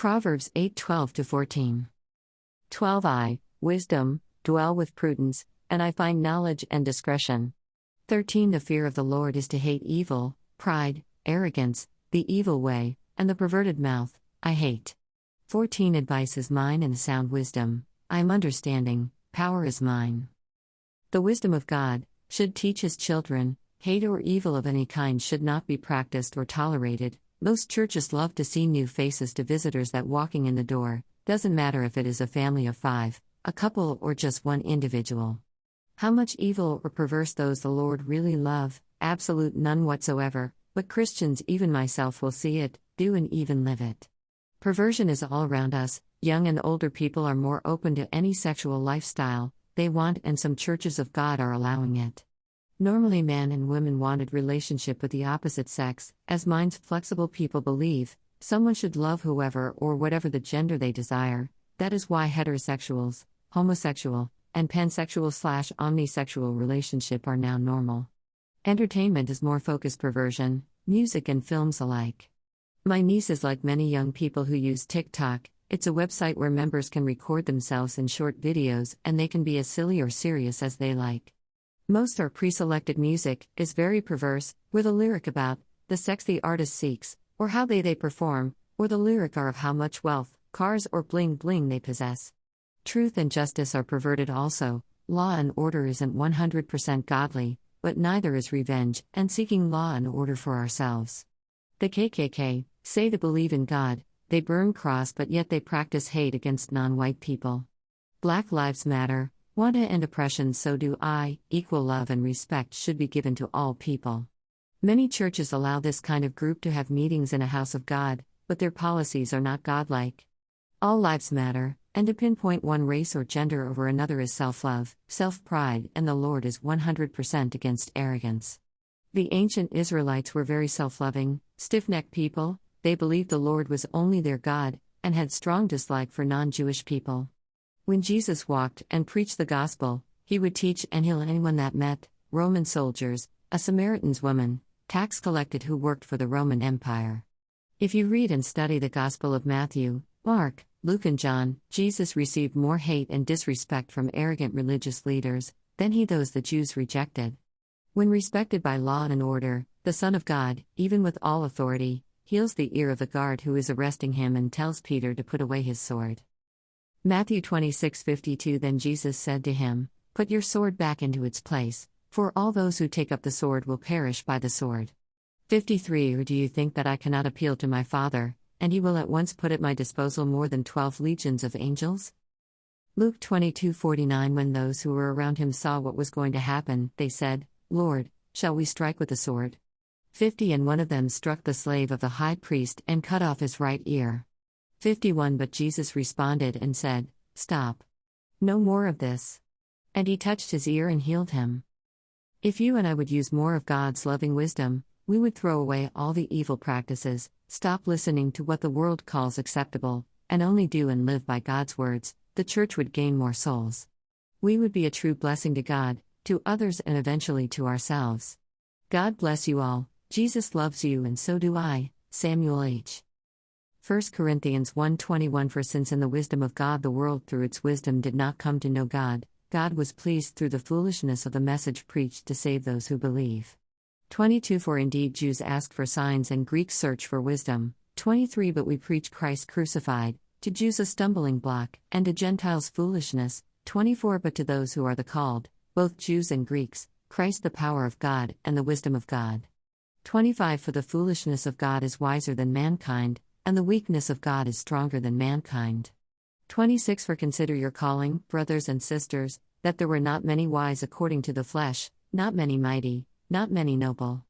Proverbs 8:12-14. 12. Wisdom, dwell with prudence, and I find knowledge and discretion. 13. The fear of the Lord is to hate evil, pride, arrogance, the evil way, and the perverted mouth, I hate. 14. Advice is mine and sound wisdom, I am understanding, power is mine. The wisdom of God should teach his children, hate or evil of any kind should not be practiced or tolerated. Most churches love to see new faces to visitors that walking in the door, doesn't matter if it is a family of 5, a couple or just one individual. How much evil or perverse those the Lord really love, absolute none whatsoever, but Christians, even myself, will see it, do and even live it. Perversion is all around us. Young and older people are more open to any sexual lifestyle they want, and some churches of God are allowing it. Normally men and women wanted relationship with the opposite sex. As minds flexible people believe, someone should love whoever or whatever the gender they desire. That is why heterosexuals, homosexual, and pansexual/omnisexual relationship are now normal. Entertainment is more focused perversion, music and films alike. My niece is like many young people who use TikTok. It's a website where members can record themselves in short videos and they can be as silly or serious as they like. Most are pre-selected. Music is very perverse, with a lyric about the sex the artist seeks, or how they perform, or the lyric are of how much wealth, cars or bling bling they possess. Truth and justice are perverted also. Law and order isn't 100% godly, but neither is revenge and seeking law and order for ourselves. The KKK say they believe in God, they burn cross, but yet they practice hate against non-white people. Black Lives Matter want to end oppression, so do I. Equal love and respect should be given to all people. Many churches allow this kind of group to have meetings in a house of God, but their policies are not godlike. All lives matter, and to pinpoint one race or gender over another is self-love, self-pride, and the Lord is 100% against arrogance. The ancient Israelites were very self-loving, stiff-necked people. They believed the Lord was only their God, and had strong dislike for non-Jewish people. When Jesus walked and preached the gospel, he would teach and heal anyone that met: Roman soldiers, a Samaritan's woman, tax collector who worked for the Roman Empire. If you read and study the Gospel of Matthew, Mark, Luke and John, Jesus received more hate and disrespect from arrogant religious leaders than those the Jews rejected. When respected by law and order, the Son of God, even with all authority, heals the ear of the guard who is arresting him and tells Peter to put away his sword. Matthew 26:52. Then Jesus said to him, "Put your sword back into its place, for all those who take up the sword will perish by the sword." 53. Or do you think that I cannot appeal to my Father, and he will at once put at my disposal more than 12 legions of angels? Luke 22:49. When those who were around him saw what was going to happen, they said, "Lord, shall we strike with the sword?" 50. And one of them struck the slave of the high priest and cut off his right ear. 51. But Jesus responded and said, "Stop. No more of this." And he touched his ear and healed him. If you and I would use more of God's loving wisdom, we would throw away all the evil practices, stop listening to what the world calls acceptable, and only do and live by God's words. The church would gain more souls. We would be a true blessing to God, to others, and eventually to ourselves. God bless you all. Jesus loves you, and so do I. Samuel H. 1 Corinthians 1:21. For since in the wisdom of God the world through its wisdom did not come to know God, God was pleased through the foolishness of the message preached to save those who believe. 22. For indeed Jews ask for signs and Greeks search for wisdom. 23. But we preach Christ crucified, to Jews a stumbling block, and to Gentiles foolishness. 24. But to those who are the called, both Jews and Greeks, Christ the power of God and the wisdom of God. 25. For the foolishness of God is wiser than mankind, and the weakness of God is stronger than mankind. 26. For consider your calling, brothers and sisters, that there were not many wise according to the flesh, not many mighty, not many noble.